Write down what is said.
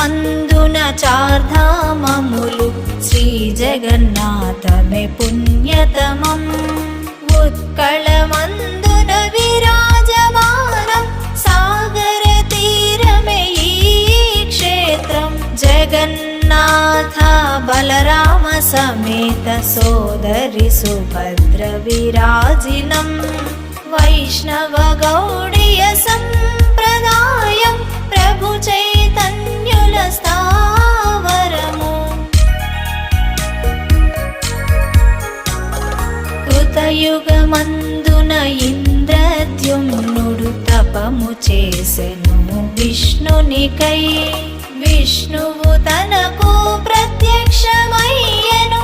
మందున చార్ధామములు శ్రీ జగన్నాథమే పుణ్యతమం ఉత్కళమందున విరాజమానం సాగర తీరమే ఈ క్షేత్రం జగన్నాథ బలరామ సమేత సోదరి సుభద్ర విరాజినం వైష్ణవ గౌడీయ సంప్రదాయం ప్రభు చైతన్యుల స్థావరము కృతయుగమందున ఇంద్రద్యుమ్నుడు తపము చేసెను విష్ణునికై విష్ణువు తనకు ప్రత్యక్షమయ్యెను